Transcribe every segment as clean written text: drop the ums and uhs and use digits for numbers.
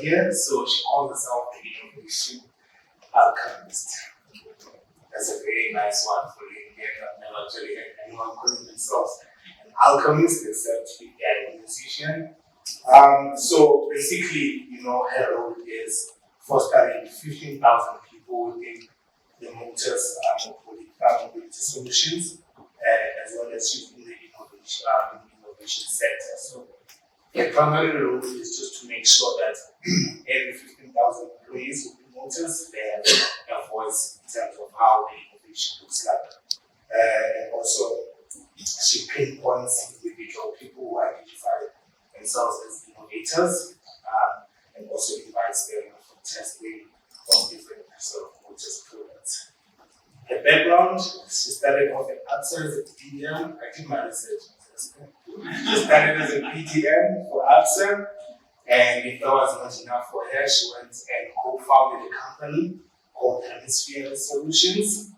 here. So she calls herself the innovation alchemist. That's a very nice one for you. I've never actually had anyone calling themselves an alchemist except a musician. So basically, her role is fostering 15,000 people within the Motus mobility solutions, as well as she's in the innovation sector. So her primary role is just to make sure that every 15,000 employees within Motus, they have a voice in terms of how the innovation looks like. And also, she pinpoints individual people who identify themselves as innovators, and also invites them for testing of different sort of Motus products. Her background, she started off at ABSA as a PDM. I did my research. She started as a PDM for ABSA, and if that was not enough for her, she went and co-founded a company called Hemisphere Solutions.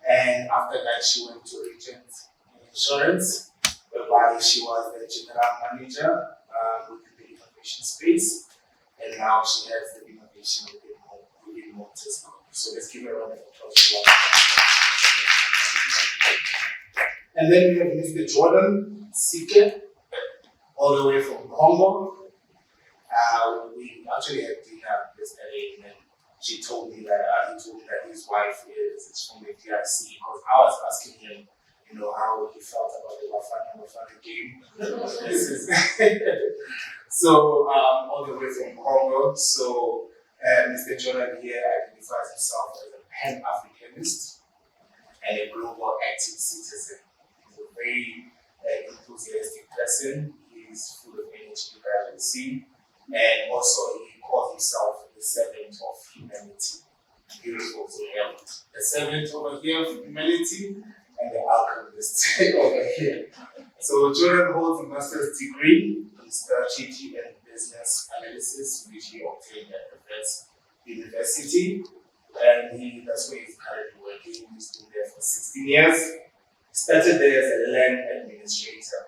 And after that, she went to Regent Insurance, whereby she was the general manager within the innovation space, and now she has the innovation within Motus. So let's give her a round of applause. And then we have Mr. Jordan Sike, all the way from Congo. We actually had dinner yesterday, and he told me that his wife is from the DRC, because I was asking him, how he felt about the Bafana game. So, all the way from Congo. So, Mr. Jordan here identifies himself as a Pan-Africanist and a global active citizen. He's a very enthusiastic person. He's full of energy, you guys will see. And also, he calls himself the servant of humanity. Beautiful. So, we have the servant over here of humanity and the alchemist over here. So, Jordan holds a master's degree in strategy and business analysis, which he obtained at the Wits University. And that's where he's currently working. He's been there for 16 years. He started there as a land administrator.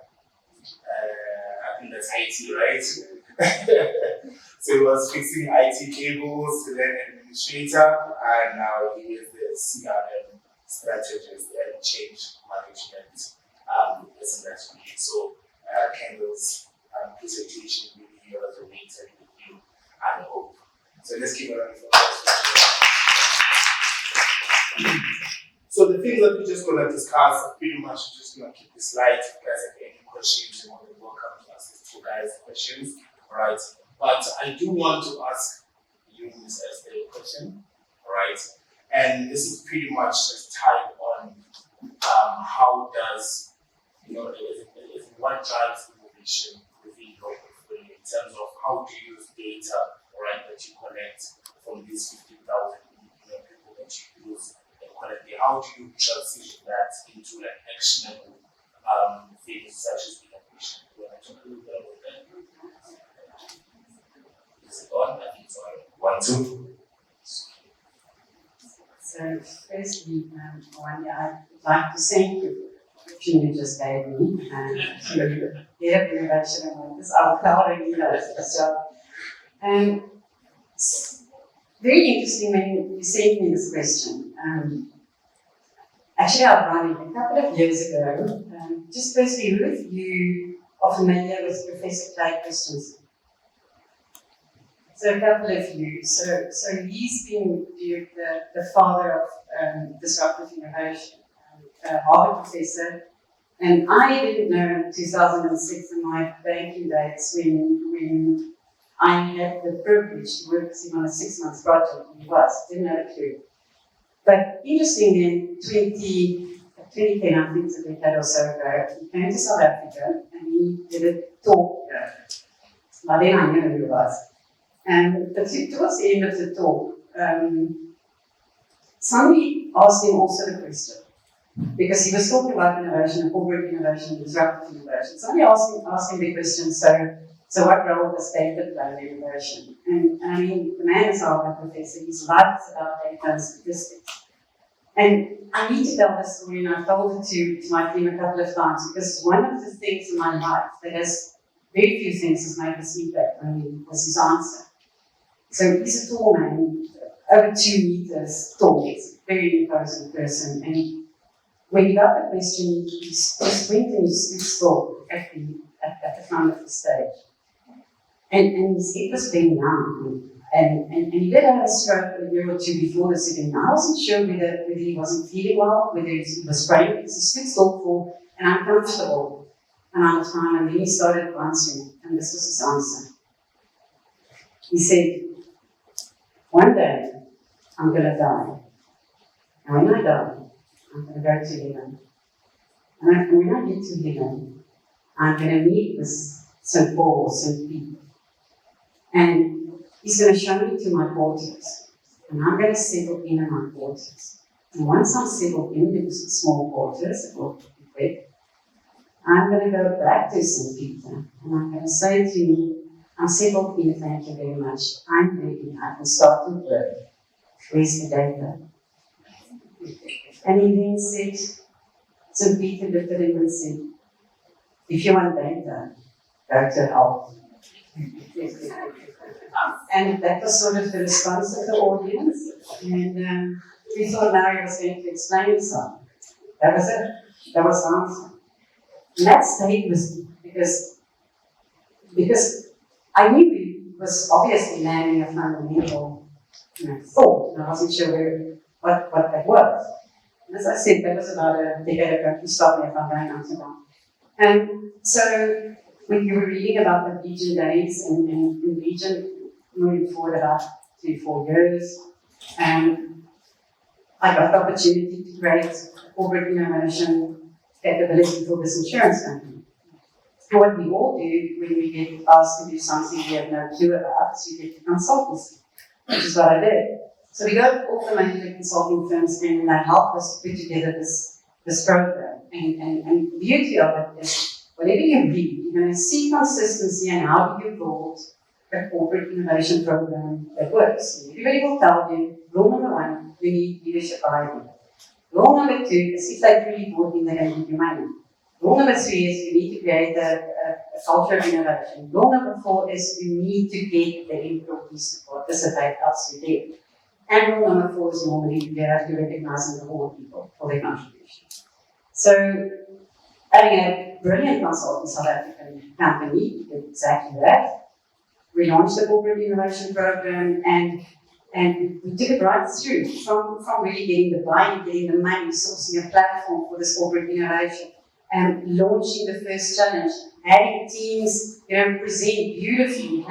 I think that's IT, right? So he was fixing IT cables, land administrator, and now he is the CRM strategist and change management. So Kendall's presentation really resonated with you, I hope. So let's give a round of applause. So the things that we're just going to discuss are pretty much just going to keep the slides. If you guys have any questions, you're more than welcome to ask the two guys questions. All right. But I do want to ask you, Ms. Este, a question. All right. And this is pretty much just tied on how does, what drives innovation within your portfolio in terms of how do you use data, right, that you collect from these 15,000 people that you use and collect. How do you transition that into like actionable things such as innovation? Do you want to talk a little bit about that? Is it on? I think it's on. 1, 2. So, firstly, Mawande, I'd like to thank you for the opportunity you just gave me to get innovation on this. I'll already know this job. It's very interesting when you sent me this question. Actually, I ran it a couple of years ago. Just firstly, who of you are familiar with Professor Clay Christensen? So a couple of you. So he's been the father of disruptive innovation, Harvard professor. And I didn't know in 2006 in my banking days when I had the privilege to work with him on a 6-month project. He didn't have a clue. But interestingly, in 2010, I think it's a decade or so ago, he came to South Africa and he did a talk. By then I knew who he was. But towards the end of the talk, somebody asked him also the question, because he was talking about innovation, corporate innovation, disruptive innovation. Somebody asked him the question, so what role does data play in innovation? And I mean, the man is our professor, his life is about data and statistics. And I need to tell this story, and I've told it to my team a couple of times, because one of the things in my life that has very few things has made this impact on me was his answer. So he's a tall man, over 2 meters tall. He's a very imposing person. And when he got the question, he just went and he stood still at the front of the stage. And his head was bent down. And he did have a stroke a year or two before this event. I wasn't sure whether he wasn't feeling well, whether he was praying, because he stood still for an uncomfortable amount of time, and then he started answering, and this was his answer. He said, one day, I'm going to die. And when I die, I'm going to go to heaven. And when I get to heaven, I'm going to meet with St. Paul, St. Peter. And he's going to show me to my quarters. And I'm going to settle in my quarters. And once I'm settled in, because it's small quarters, it will be quick, I'm going to go back to St. Peter. And I'm going to say to him, I'm settled in, thank you very much. I'm ready. I can start to work. Where's the data? And he then said, St. Peter looked at him and said, if you want data, go to hell. And that was sort of the response of the audience. And we thought now he was going to explain himself. That was it. That was the answer. And that stayed with me because I knew he was obviously landing a fundamental thought, and I wasn't sure what that was. And as I said, that was about a decade ago. He stopped me if I'm going on too long. And so when you were reading about the region days and in region moving forward about 3-4 years, I got the opportunity to create corporate innovation capability for this insurance company. And what we all do when we get asked to do something we have no clue about is we get to consultancy, which is what I did. So we go to all the major consulting firms and they help us to put together this program. And the beauty of it is, whatever you read, you're going to see consistency and how do you build a corporate innovation program that works. And everybody will tell you, rule number 1, you need leadership idea. Rule number 2 is if they really bought in, they're going to give you money. Rule number 3 is you need to create a culture of innovation. Rule number 4 is you need to get the employees to participate absolutely. And rule number 4 is normally you have to recognize and reward people for their contributions. So, having a brilliant consultant South African company did exactly that. We launched the corporate innovation program and we took it right through from really getting the buy-in, getting the money, sourcing a platform for this corporate innovation, and launching the first challenge, having teams, present beautifully,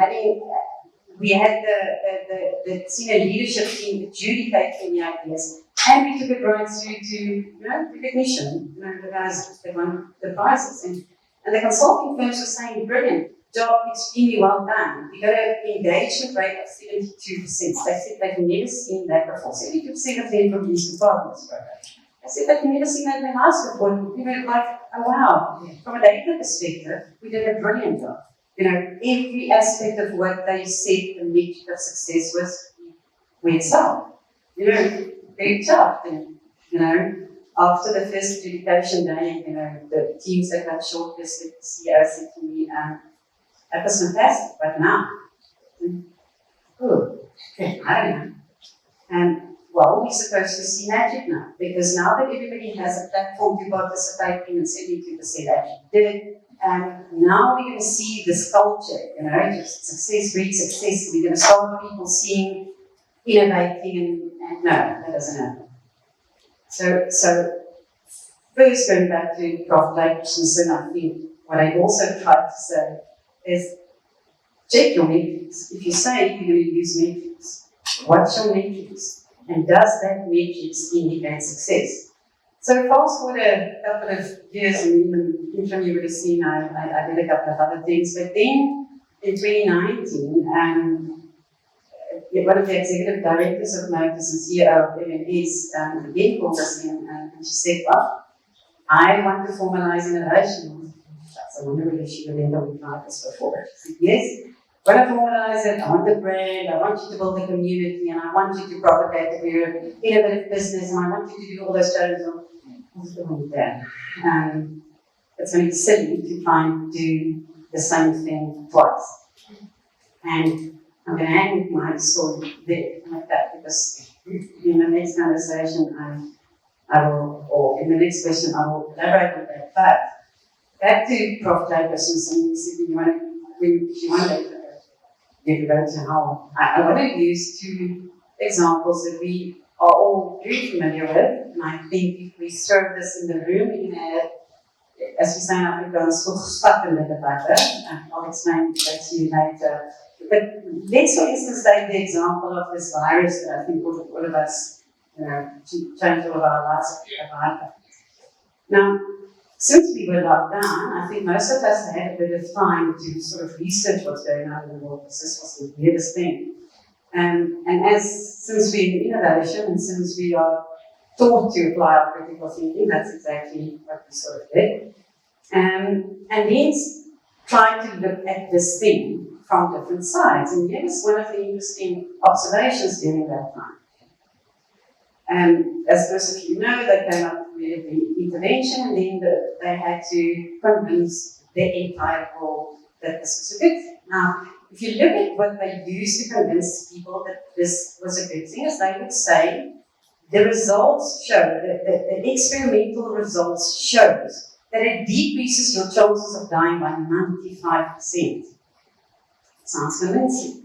we had the senior leadership team adjudicating the ideas, and we took it right through to recognition, the guys that won the prizes. And the consulting firms were saying, brilliant job, extremely well done. We got an engagement rate of 72%. They said they've never seen that before. 72% of the employees were part of this program. I said they've never seen that in their lives before. We were like, oh wow. From a data perspective, we did a brilliant job. Every aspect of what they said the metric of success was, we excelled. Very tough. And, after the first adjudication day, the teams that got shortlisted, the CEO said to me, that was fantastic, but now, I don't know. And we're supposed to see magic now, because now that everybody has a platform to participate in, and 72% actually did, now we're going to see this culture, just success breeds success. We're going to start people seeing, innovating, and no, that doesn't happen. So first going back to Prof. Christensen, I think what I also tried to say is check your metrics. If you say you're going to use metrics, what's your metrics? And does that metrics indicate success? So fast forward a couple of years, and even Intrapreneur you would have seen, I did a couple of other things. But then in 2019, one of the executive directors of Motus and CEO of MNS again called us in, and she said, well, I want to formalize innovation. I wonder whether she remembered we tried this before. She said, yes, I want to formalize it, I want the brand, I want you to build a community, and I want you to propagate that we're an innovative business, and I want you to do all those challenges. What's going with that? It's going to be silly to try and do the same thing twice. And I'm going to hang my story there like that, because in the next conversation I will, or in the next question I will elaborate on that. But back to Prof. Jacobson's, and you said you want to go to how. I want to use two examples that we are all very familiar with, and I think if we serve this in the room, in a, as we say in Afrikaans, and I'll explain that to you later. But let's, for instance, take the example of this virus that I think all of us, changed all of our lives about. Now, since we were locked down, I think most of us had a bit of time to sort of research what's going on in the world, because this was the weirdest thing. And since we're in innovation, and since we are taught to apply our critical thinking, that's exactly what we sort of did. And then trying to look at this thing from different sides. And here was one of the interesting observations during that time. As most of you know, they came up with the intervention, and then they had to convince the entire world that this was a good thing. Now, if you look at what they used to convince people that this was a good thing, is they would say the results show, the experimental results shows that it decreases your chances of dying by 95%. Sounds convincing.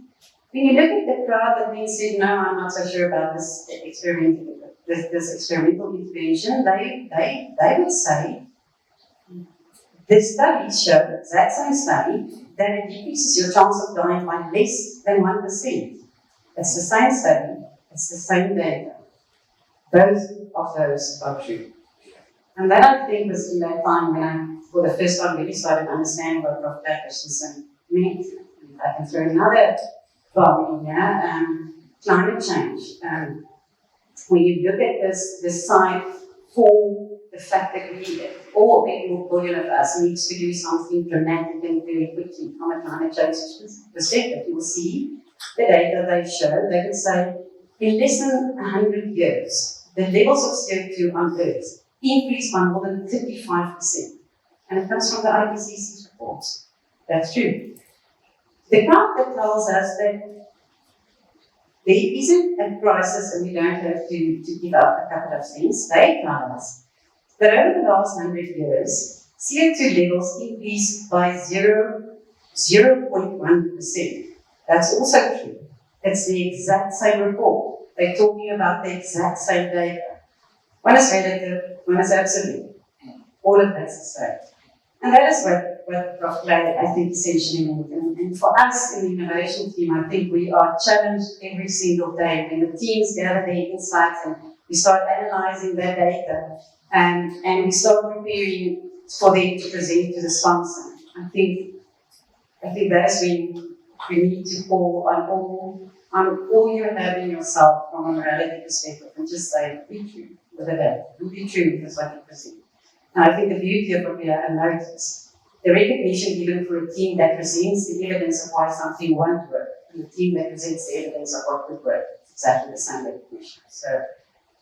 When you look at the crowd that then said, no, I'm not so sure about this experimental intervention, they would say, the studies show, that same study, that it decreases your chance of dying by less than 1%. It's the same study, it's the same data. Both of those are true. And that, I think, was in that time when I, for the first time, really started understanding what Prof. Jacobson meant. I can throw another bomb in here, climate change. When you look at this side for the fact that we, all billion of us, needs to do something dramatic and very quickly from a climate change perspective, you will see the data they show. They would say, in less than 100 years, the levels of CO2 on Earth increased by more than 35%. And it comes from the IPCC's reports. That's true. The graph that tells us that there isn't a crisis and we don't have to give up a couple of things. They tell us that over the last 100 years, CO2 levels increased by 0.1%. That's also true. It's the exact same report. They're talking about the exact same data. One is relative, one is absolute. All of that's the same. And that is what Prof. Clay, I think, essentially meant. And for us in the innovation team, I think we are challenged every single day when the teams gather their insights and we start analyzing their data and we start preparing for them to present to the sponsor. I think that's when we need to call on all you have in yourself from a morality perspective and just say, be true with the data, be true with what you present. And I think the beauty of what we have noticed, the recognition given for a team that presents the evidence of why something won't work, and the team that presents the evidence of what could work, it's exactly the same recognition. So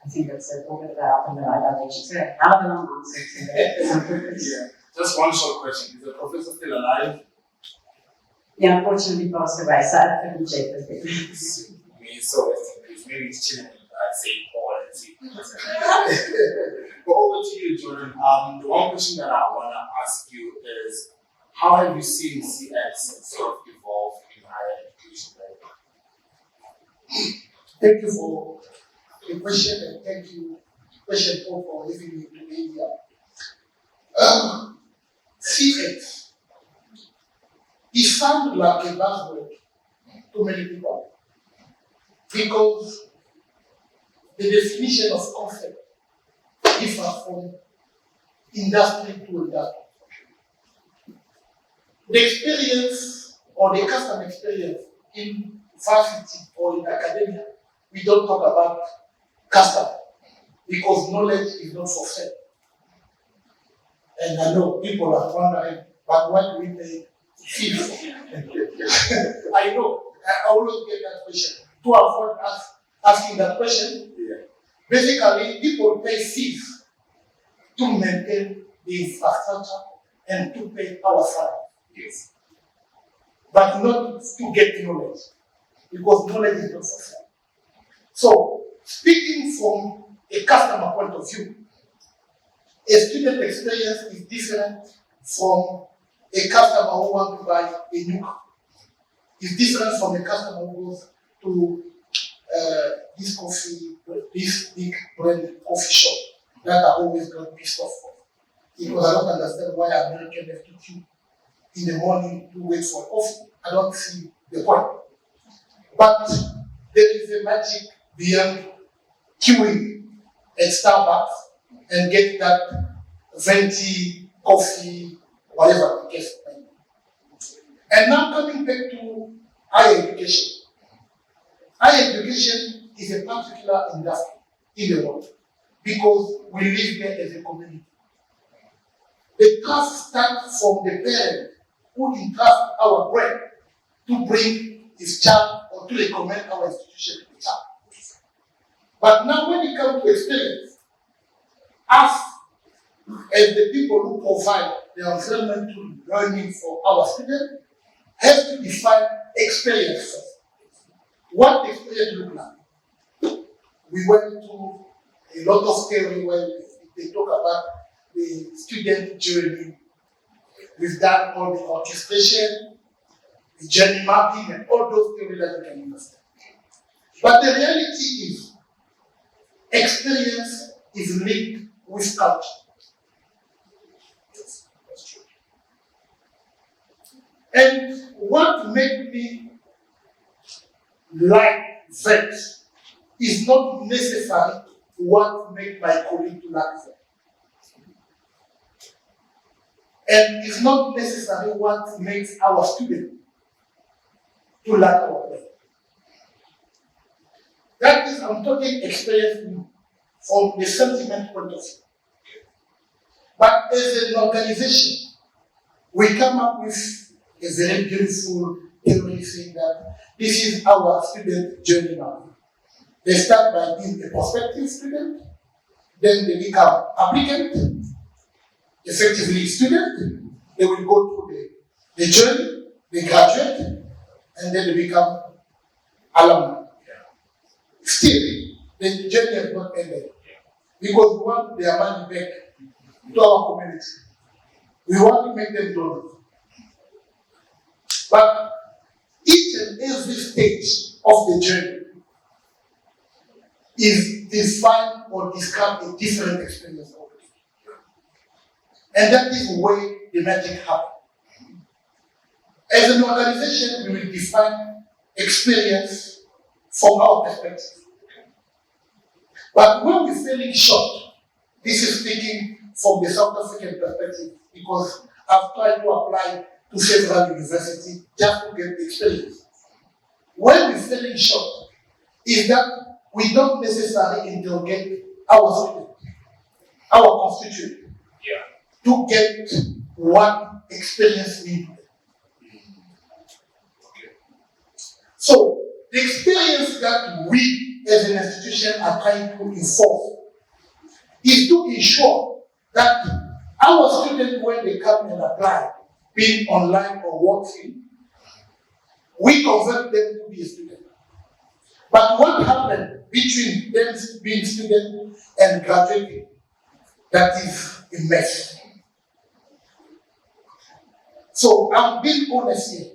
I think that's a little bit about in the right direction. So a hell of a long answer to that. Yeah. Just one short question. Is the professor still alive? Yeah, unfortunately passed away, so I couldn't check with him. So maybe it's chilling at St. Paul and see. But over to you, Jordan. The one question that I want to ask you is, how have you seen CX sort of evolve in higher education? Thank you for the question, and thank you, QuestionPro, for having me today here. CX, it sounds like a buzzword to many people because the definition of concept differs from industry to industry. The experience or the customer experience in varsity or in academia, we don't talk about customer because knowledge is not for sale. And I know people are wondering, but why do we pay fees? I know, I always get that question. To avoid asking that question, basically people pay fees to maintain the infrastructure and to pay our salary. Yes. But not to get knowledge. because knowledge is not for sale. So, speaking from a customer point of view, a student experience is different from a customer who wants to buy a new car. It's different from a customer who goes to this big brand coffee shop that I always got pissed off of. Because I don't understand why Americans have to queue in the morning to wait for coffee. I don't see the point. But there is a magic beyond queuing at Starbucks and get that venti coffee, whatever the case may be. And now coming back to higher education. Higher education is a particular industry in the world because we live there as a community. The task starts from the parent who entrust our brain to bring his child or to recommend our institution to the child. But now when it comes to experience, us as the people who provide the environment to learning for our students have to define experience first. What experience look like? We went through a lot of theory when they talk about the student journey. We've done all the orchestration, the journey mapping, and all those theories that you can understand. But the reality is, experience is linked with culture. Yes, that's true. And what made me like that is not necessarily what made my colleague to like that. And it's not necessarily what makes our student to like our play. That is, I'm talking experience from the sentiment point of view. But as an organization, we come up with a very beautiful theory saying that this is our student journey now. They start by being a prospective student, then they become applicant, effectively student, they will go through the journey, they graduate, and then they become alumni. Still, the journey has not ended. Because we want their money back to our community. We want to make them donors. But each and every stage of the journey is defined or described a different experience of it. And that is where the magic happens. As an organization, we will define experience from our perspective. But when we're falling short, this is speaking from the South African perspective, because I've tried to apply to several universities just to get the experience. When we're falling short, is that we don't necessarily interrogate our students, our constituent, to get what experience means. So, the experience that we as an institution are trying to enforce is to ensure that our students, when they come and apply, being online or walk-in, we convert them to be a student. But what happened between them being students and graduating, that is a mess. So I'm being honest here.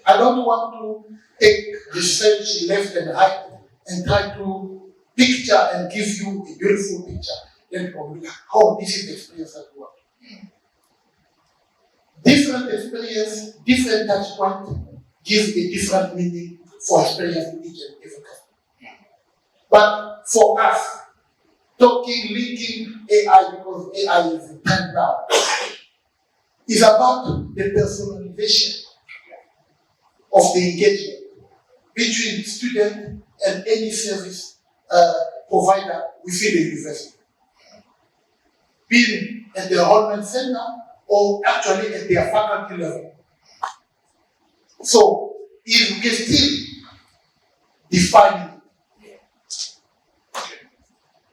I don't want to take research left and right and try to picture and give you a beautiful picture. Then people will be like, oh, this is the experience at work. Different experience, different touch point gives a different meaning for experience in each and every customer. But for us, linking AI, because AI is a trend now, is about the personalization of the engagement between student and any service provider within the university. Being at the enrollment center or actually at their faculty level. So, if we can still define it,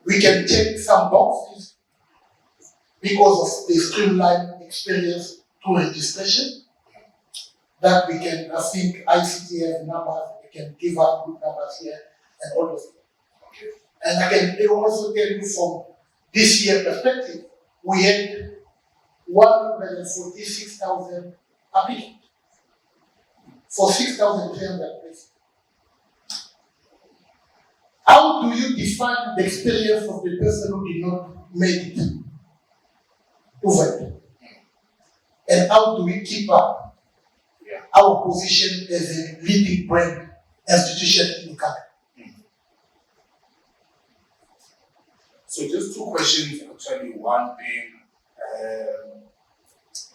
we can check some boxes because of the streamlined experience to registration that we can, I think ICT have numbers, they can give us good numbers here and all those things. Okay. And I can also tell you from this year perspective, we had 146,000 applicants for 6,300 places. How do you define the experience of the person who did not make it over? And how do we keep up our position as a leading brand institution in the country? So just two questions actually, one being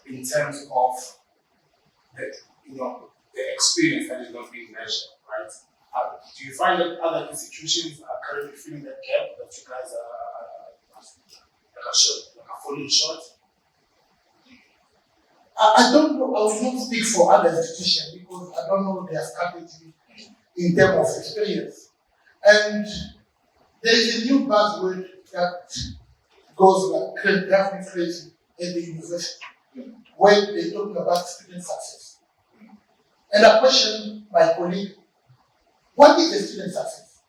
in terms of the, the experience that is not being measured, right? Do you find that other institutions are currently filling that gap that you guys are falling short? I don't know, I will not speak for other institutions because I don't know their strategy in terms of experience. And there is a new buzzword that goes like drive me crazy at the university when they talk about student success. And I question my colleague, what is the student success?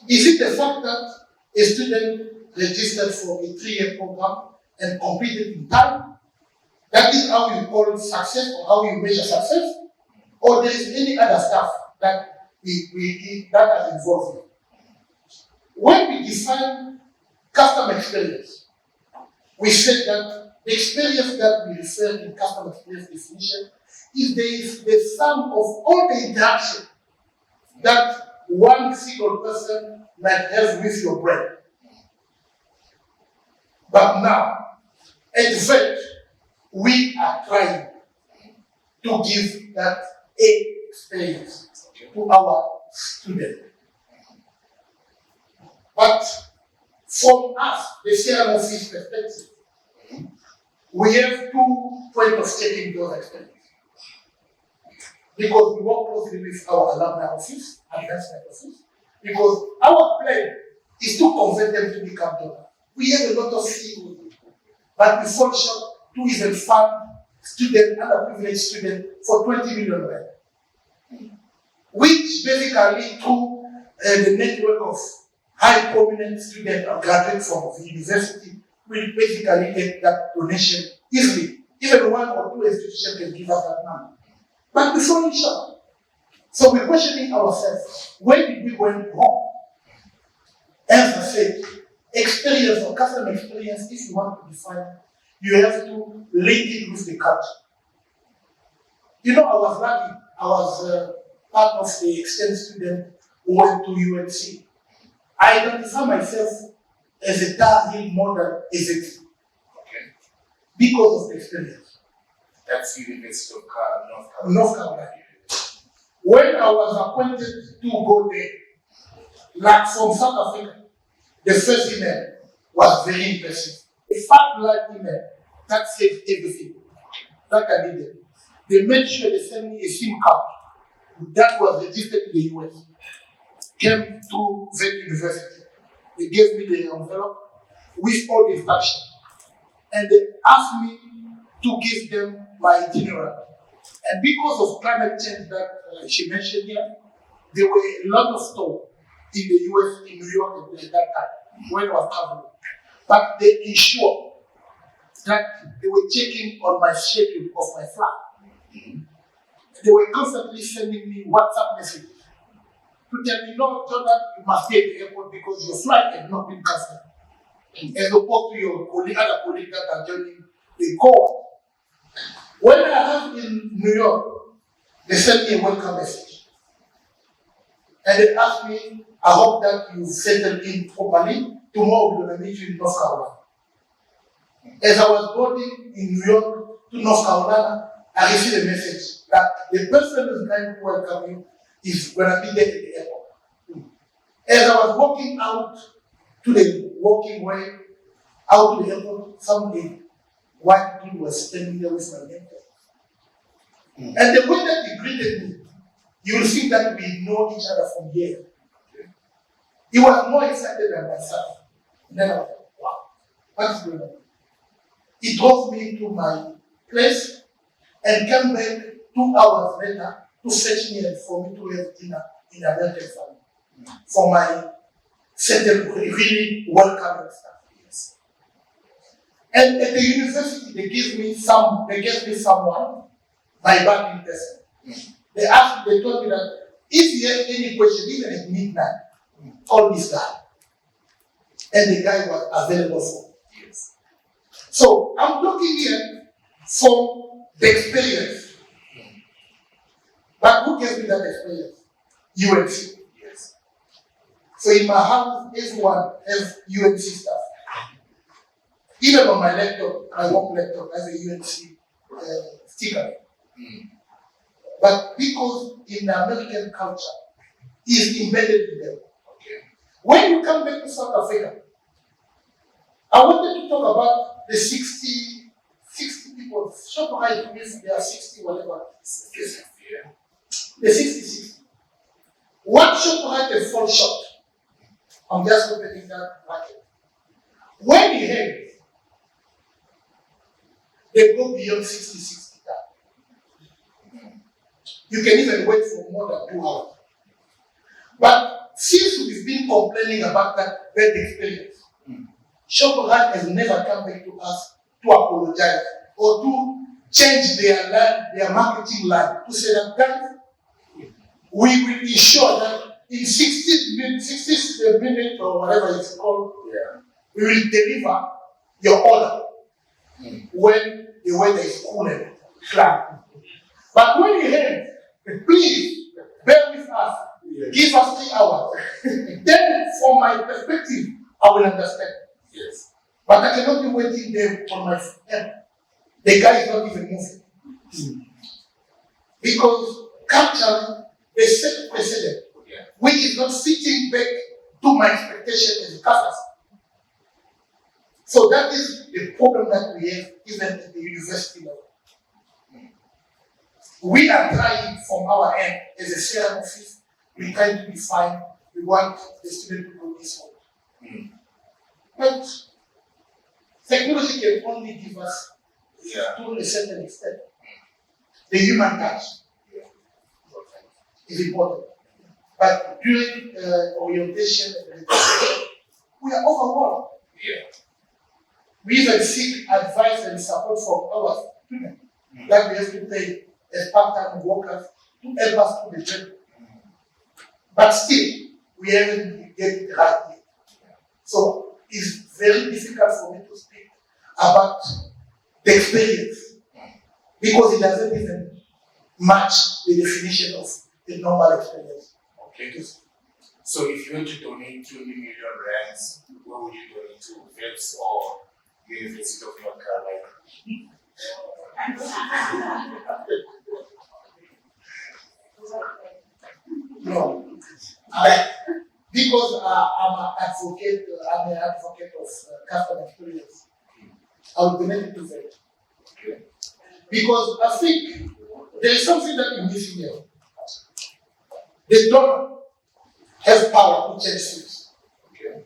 Is it the fact that a student registered for a 3-year program and completed in time? That is how you call success or how you measure success? Or there is any other stuff that that are involved in? When we define customer experience, we said that the experience that we refer in customer experience definition is the sum of all the interaction that one single person might have with your brand. But now, at Vet, we are trying to give that experience to our students. But from us, the CRM office perspective, we have 2 points of checking those experiences. Because we work closely with our alumni office, advancement office, because our plan is to convert them to become donors. We have a lot of CEOs, but we fall short to even fund student, underprivileged student for 20 million rand. Which basically through the network of high prominent students or graduates from the university will basically get that donation easily. Even 1 or 2 institutions can give us that money. But we're falling short. So we're questioning ourselves, where did we go wrong? As I said, experience or customer experience, if you want to define, you have to link it with the culture. I was lucky. I was part of the exchange student who went to UNC. I identify myself as a Tahil model executive. Okay. Because of the experience. That's University of North Carolina. When I was appointed to go there, like from South Africa, the first email was very impressive. A fat-like email that says everything that I needed. They made sure they sent me a SIM card that was registered in the US. Came to Vet University. They gave me the envelope with all the instructions. And they asked me to give them my itinerary. And because of climate change that she mentioned here, there were a lot of stores in the US, in New York at that time, when I was traveling. But they ensured that they were checking on my schedule of my flight. They were constantly sending me WhatsApp messages to tell me, no, Jordan, you must be at the airport because your flight has not been cancelled. As opposed to your other colleagues that are joining the call. When I arrived in New York, they sent me a welcome message. And they asked me, I hope that you settle in properly. Tomorrow we're going to meet you in North Carolina. As I was boarding in New York to North Carolina, I received a message that the person who's going to welcome you is going to be there at the airport. As I was walking out to the walking way, out to the airport, some white people were standing there with my name. And the way that he greeted me, you will think that we know each other from here. He was more excited than myself. And then I was like, wow, what's going on? He drove me to my place and came back 2 hours later to to fetch me and for me to have dinner in a American family. For my center really welcoming stuff. Yes. And at the university they gave me someone, my banking person. They told me that if you have any question, even at midnight, call this guy. And the guy was available for me. Yes. So I'm talking here from the experience. But who gave me that experience? UNC. Yes. So in my house, everyone has UNC stuff. Even on my laptop, my work laptop has a UNC sticker. But because in the American culture, it's embedded in them. Okay. When you come back to South Africa, I wanted to talk about the 60 people. Shoprite means there are 60, whatever. Yeah. The 60. One Shoprite is fall short. I'm just opening that bracket. When he hangs, they go beyond 60. You can even wait for more than 2 hours. But since we've been complaining about that bad experience, Shoprite has never come back to us to apologize or to change their marketing line to say that, guys, we will ensure that in 60 minutes or whatever it's called, we will deliver your order when the weather is cool and flat. But when you have, please bear with us, give us 3 hours. Then, from my perspective, I will understand. Yes. But I cannot be waiting there on my phone. The guy is not even moving. Because culturally, they set precedent, which is not fitting back to my expectation as a customer. So that is the problem that we have even at the university level. We are trying from our end as a CRM office, we try to define, we want the student to go this way. But technology can only give us to a certain extent. The human touch is important. But during orientation and education, we are overwhelmed. We even seek advice and support from our students that we have to pay as part-time workers to help us to the journey. But still, we haven't get it right yet. So it's very difficult for me to speak about the experience because it doesn't even match the definition of the normal experience. Okay. So if you were to donate 20 million rands, where would you donate to? Wits or University of North Carolina? No, because I'm an advocate of customer experience. I will donate it to them. Okay. Because I think there is something that you're missing here. The donor has power to change things. Okay.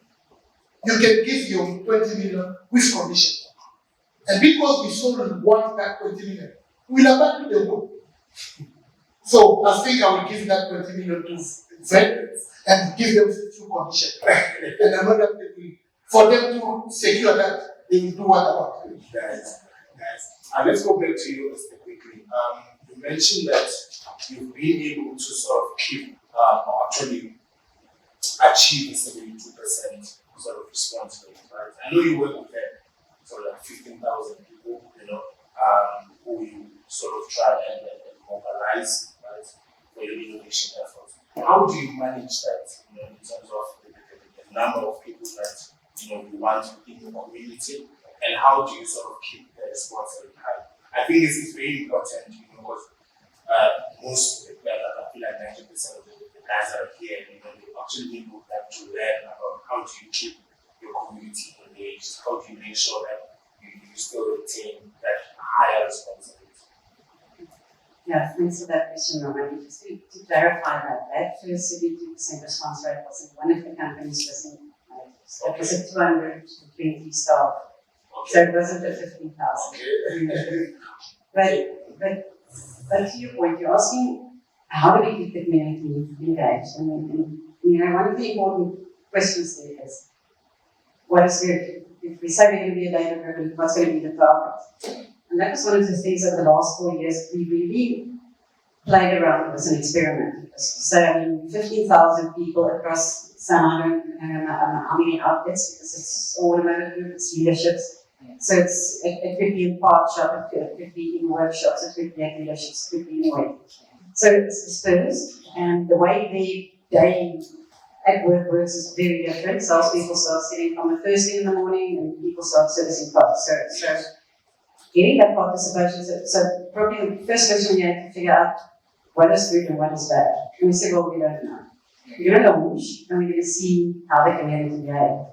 You can give your 20 million with condition. And because we solely want that 20 million, we will abandon the world. So I think I will give that 20 million to vendors and give them two conditions. And I know that they will, for them to secure that, they will do what I want. Nice. And let's go back to you quickly. You mentioned that you've been able to sort of keep, or actually achieve 72% sort of response rate, right? I know you work with them, so like 15,000 people, who you sort of try and mobilize, right, for your innovation efforts. How do you manage that, in terms of the number of people that, you want in your community, and how do you sort of keep the response rate high? I think this is very important, because most, I feel like 90% of the guys that are here, they actually need to learn about how do you keep your community engaged, how do you make sure that you still retain that higher response rate? Yeah, thanks for that question, Mawande. Just to clarify that first 72% response rate was in one of the companies was in, it was a 220 staff. Okay. So it wasn't a 15,000. Okay. But to your point, you're asking how do we keep the community engaged? And one of the important questions there is, what is good? If we say we're going to be a data-driven, what's going to be the target? And that was one of the things over the last 4 years we really played around as an experiment. So, 15,000 people across I don't know how many outlets, because it's automotive, it's leaderships. So it could be in part shop, it could be in workshops, it could be at leaderships, it could be anywhere. So it's dispersed, and the way the day at work works is very different. Salespeople start sitting from the first thing in the morning, and people start servicing cars. So getting that participation, so probably the first question we had to figure out what is good and what is bad. And we said, well, we don't know. We're going to launch, and we're going to see how the community behave.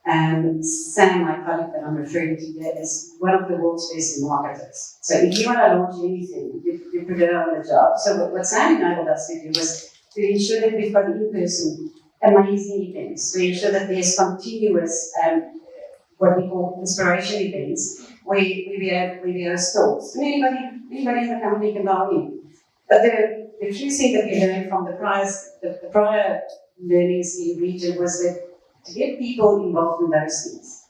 And Sam, my colleague that I'm referring to here, is one of the world's best marketers. So if you want to launch anything, you put it on the job. So what Sam enabled us to do was to ensure that we've got in-person amazing events, to ensure that there's continuous, what we call inspiration events, where we have stalls. And anybody in the company can go in. But the key thing that we learned from the prior learnings in the region was that to get people involved in those things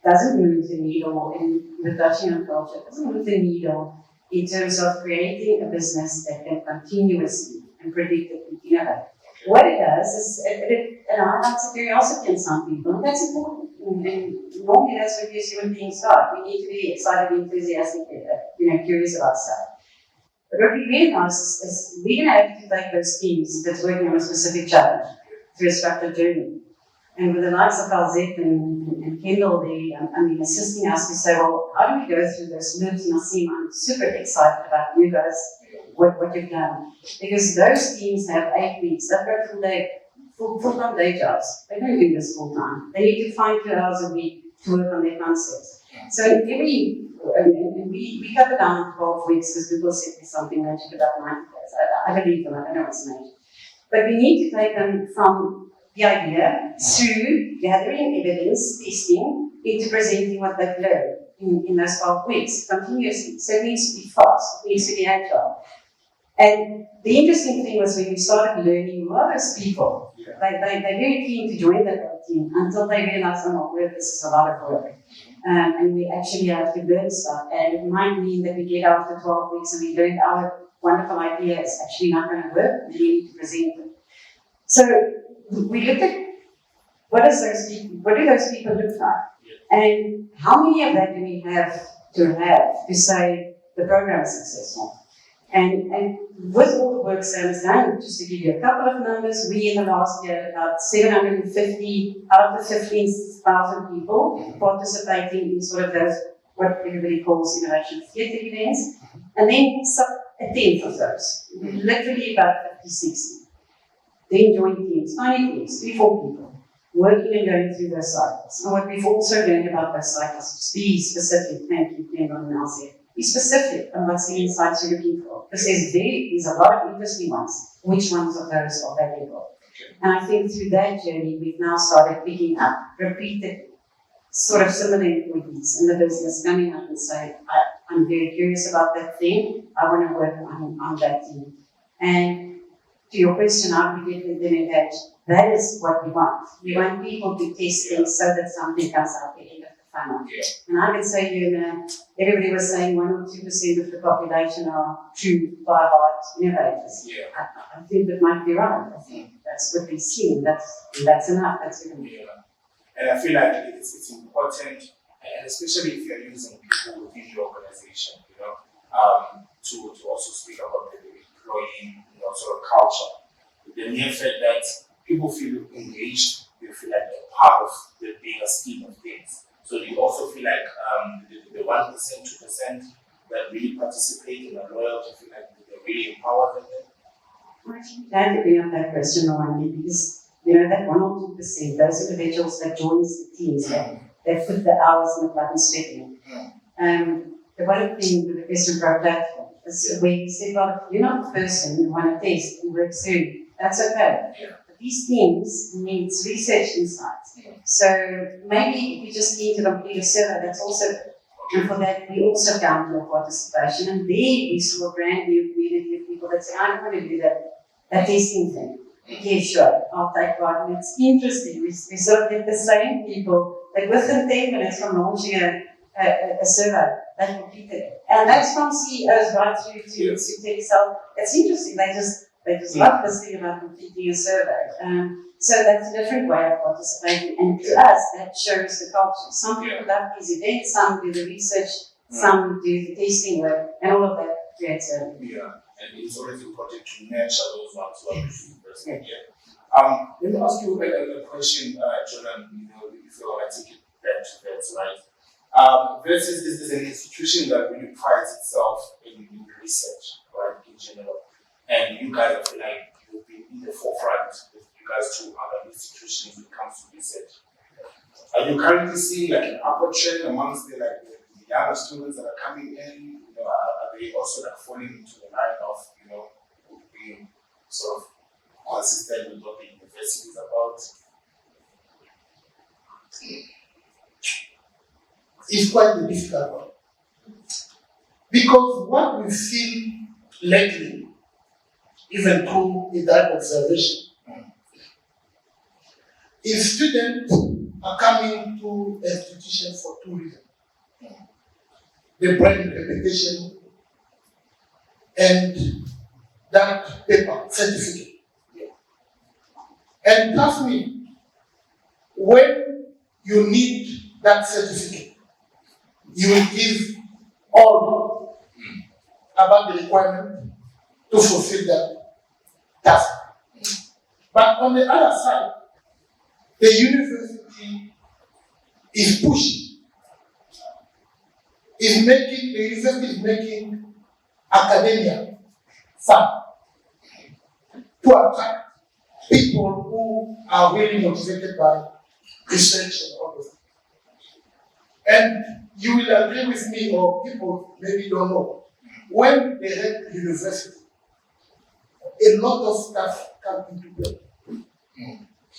doesn't move the needle in the Dutchian culture, doesn't move the needle in terms of creating a business that can continuously and predictably innovate. What it does is it highlights a curiosity in some people, and that's important. And normally that's what human beings are. We need to be excited, enthusiastic, curious about stuff. But what we realized is we're going to have to take those teams that's working on a specific challenge through a structured journey. And with the likes of Alzette and Kendall there, assisting us to say, well, how do we go through those loops? And I'm super excited about you guys, what you've done. Because those teams have 8 weeks. They've got full-time day jobs. They don't do this full-time. They need to find 2 hours a week to work on their concepts. So we cut it down to 12 weeks because people said there's something magic about 90 days. I believe them, I don't know what's magic. But we need to take them from the idea through gathering evidence, testing, into presenting what they've learned in those 12 weeks continuously. So it needs to be fast, it needs to be agile. And the interesting thing was when we started learning more those people, they're very keen to join that team until they realize, oh, well, this is a lot of work. And we actually have to learn stuff. And it might mean that we get after 12 weeks and we learn our wonderful idea is actually not going to work, and we need to present it. So we looked at what do those people look like? And how many of that do we have to say the program is successful? And with all the work Sam has done, just to give you a couple of numbers, we in the last year had about 750 out of the 15,000 people participating in sort of those, what everybody calls innovation theatre events, and then a tenth of those, literally about 50, 60. Then join teams, tiny teams, 3-4 people, working and going through those cycles. And what we've also learned about those cycles is be specific. Thank you, Kendall and Alzette. Be specific on what's the insights you're looking for. Because there's a lot of interesting ones. Which ones of those are valuable? And I think through that journey, we've now started picking up repeated sort of similar employees in the business coming up and saying, I'm very curious about that thing. I want to work on that thing. And to your question, how do we get them engaged? That is what we want. We want people to test things so that something comes out the end of the funnel. And I can say to you, everybody was saying 1 or 2% of the population are true by heart innovators. I think that might be right. I think that's what we've seen. That's enough. That's good. And I feel like it's important, and especially if you're using people within your organization, to also speak about the employee, sort of culture. The mere fact that people feel engaged, they feel like they're part of the bigger scheme of things. So you also feel like the 1%, 2% that really participate in the loyalty, feel like they're really empowered in it. I'm actually glad to bring up that question, Mawande, because that 1 or 2%, those individuals that join the teams, they put the hours in the blood and sweat in. The one thing with the QuestionPro platform is where you say, well, if you're not the person who want to test and work through, that's okay. But these teams need research insights. So maybe if you just need to complete a survey, that's also And for that, we also count your participation. And there we saw a brand new community of people that say, I don't want to do that testing thing. Yeah, sure, I'll take part. And it's interesting. We sort of get the same people that within 10 minutes from launching a survey, they completed it. And that's from CEOs right through to tech. It's interesting. They just love this thing about completing a survey. So that's a different way of participating. And to us, that shows the culture. Some people love these events, some do the research, some do the testing work, and all of that creates a... And it's always important to nurture those ones who are the let me ask you a question, Jordan, if you want to take it back to that, right? Versus this is an institution that really prides itself in research, right, in general. And you guys, I feel like you've been in the forefront with regards to other institutions when it comes to research. Are you currently seeing like an upward trend amongst the younger students that are coming in? Are they also like falling into the line of, being sort of consistent with what the university is about? It's quite a difficult one. Because what we've seen lately, even through a direct observation, is students are coming to institutions for two reasons. The brand reputation and that paper, certificate. And trust me, when you need that certificate, you will give all about the requirement to fulfill that task. But on the other side, the university is pushing. The university is making academia fun to attract people who are really motivated by research and all of that. And you will agree with me, or people maybe don't know, when they head to university, a lot of stuff come into play.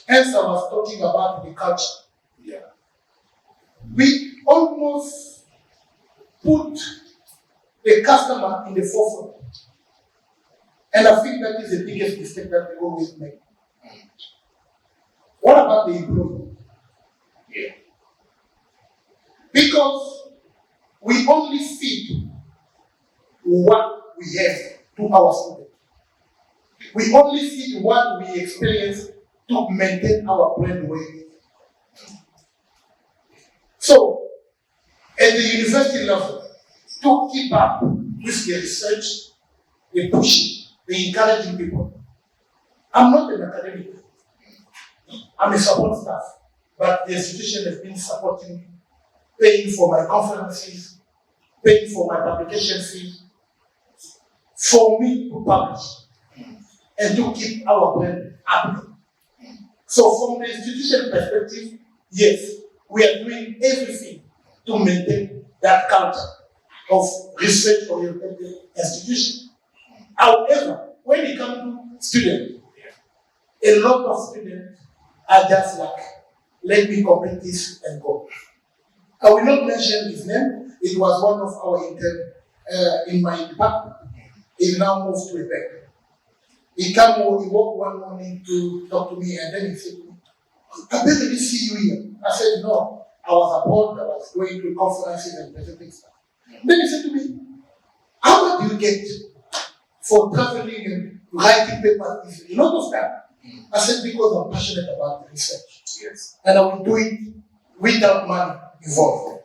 Hence, I was talking about the culture. We almost put the customer in the forefront. And I think that is the biggest mistake that we always make. What about the employee? Because we only feed what we have to our students. We only feed what we experience to maintain our brand weight. So, at the university level, to keep up with the research, the pushing, the encouraging people. I'm not an academic. I'm a support staff, but the institution has been supporting me, paying for my conferences, paying for my publication fees, for me to publish and to keep our brand up. So from the institution perspective, yes, we are doing everything to maintain that culture of research-oriented institution. However, when it comes to students, a lot of students are just like, let me complete this and go. I will not mention his name. It was one of our interns in my department. He now moved to a bank. He walked one morning to talk to me, and then he said to me, I bet I didn't see you here. I said, no, I was abroad, I was going to conferences and presenting stuff. Then he said to me, how much do you get for traveling and writing papers? A lot of time. I said, because I'm passionate about the research. Yes. And I will do it without money involved.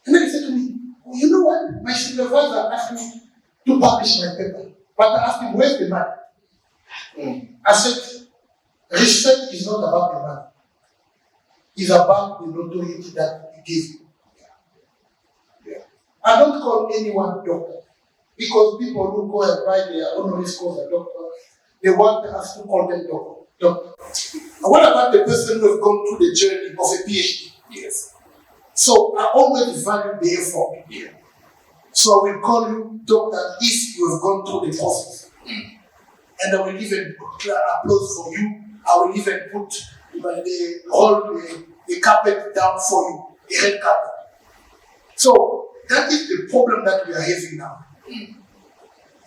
And then he said to me, well, you know what? My supervisor asked me to publish my paper. But I asked him, where's the money? I said, research is not about the money. It's about the notoriety that it gives you. I don't call anyone doctor, because people who go and write their honoris causa doctor, they want us to call them doctor. What about the person who has gone through the journey of a PhD? Yes. So I always value the effort. Yeah. So I will call you doctor if you have gone through the process. And I will even put applause for you. I will even put the carpet down for you, a red carpet. So That is the problem that we are having now.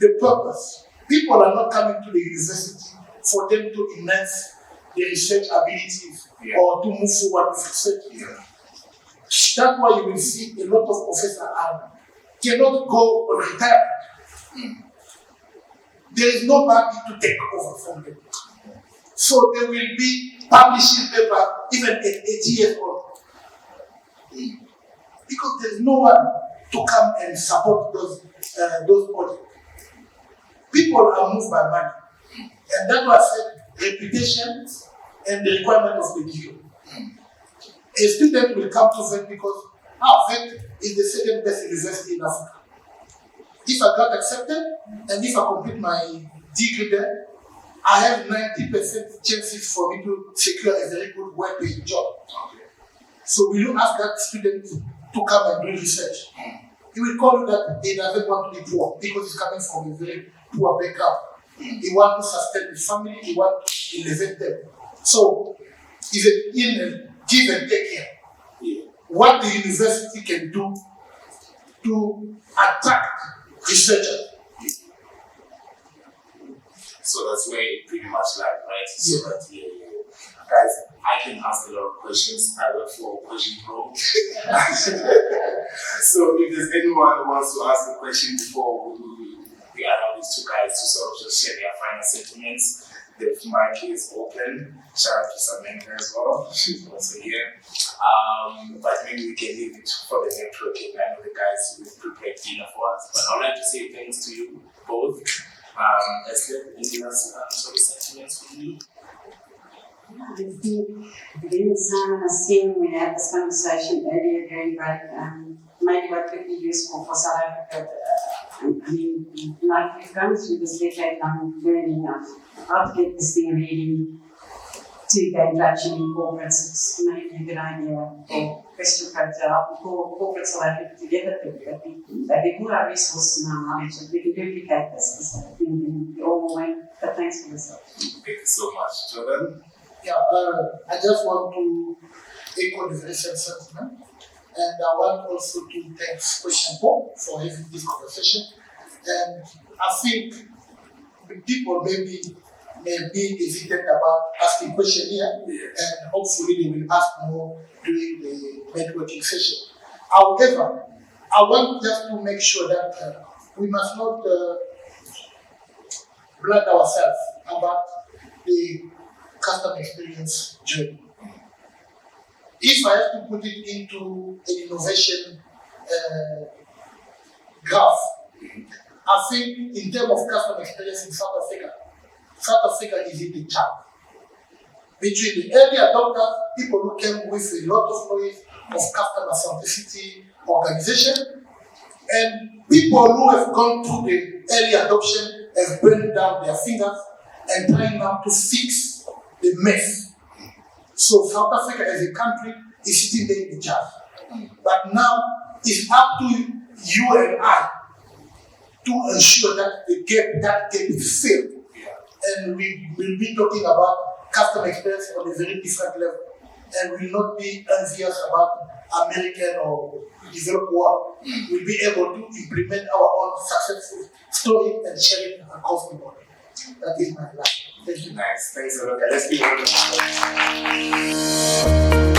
The purpose. People are not coming to the university for them to enhance their research abilities or to move forward with research. That's why you will see a lot of professors cannot go on retirement. There is nobody to take over from them. So they will be publishing paper even at 80 years old. Because there is no one to come and support those projects. People are moved by money. And that's why I said reputation and the requirement of the deal. A student will come to VET because VET is the second best university in Africa. If I got accepted and if I complete my degree there, I have 90% chances for me to secure a very good well-paid job. So will you ask that student to come and do research? He will call you that he doesn't want to be poor because he's coming from a very poor background. He wants to sustain his family, he wants to elevate them. So it's a give and take here. What the university can do to attract researchers. So that's where it pretty much like, right? So that, guys, I can ask a lot of questions. I work for QuestionPro. So if there's anyone who wants to ask a question before we allow these two guys to sort of just share their final sentiments, the mic is open. Shout out to Samantha as well. She's also here. But maybe we can leave it for the networking. I know the guys will prepare dinner for us. But I would like to say thanks to you both. Este, any last sort of sentiments from you? I think, again, Simon has seen, we had this conversation earlier during break, maybe what could be useful for South Africa. I mean, like we've gone through this decade-long learning of how to get this thing really to gain traction in corporates. It's maybe a good idea for QuestionPro to help corporate South Africa together. That we put our resources and our knowledge and we can duplicate this. I think we all win. But thanks for this. Thank you so much. Jordan? Yeah, I just want to echo the very same sentiment. And I want also to thank QuestionPro for having this conversation. And I think people may be hesitant about asking questions here, and hopefully they will ask more during the networking session. However, I want just to make sure that we must not blind ourselves about the customer experience journey. If I have to put it into an innovation graph, I think in terms of customer experience in South Africa is in the chart. Between the early adopters, people who came with a lot of knowledge of customer centricity organization, and people who have gone through the early adoption have burned down their fingers and trying now to fix the mess. So South Africa as a country is sitting there in the chart. But now it's up to you and I to ensure that that gap is filled. And we will be talking about customer experience on a very different level. And we will not be envious about American or developed world. We'll be able to implement our own successful story and share it across the board. That is my life. Thank you. Nice. Thanks a lot. Let's give it a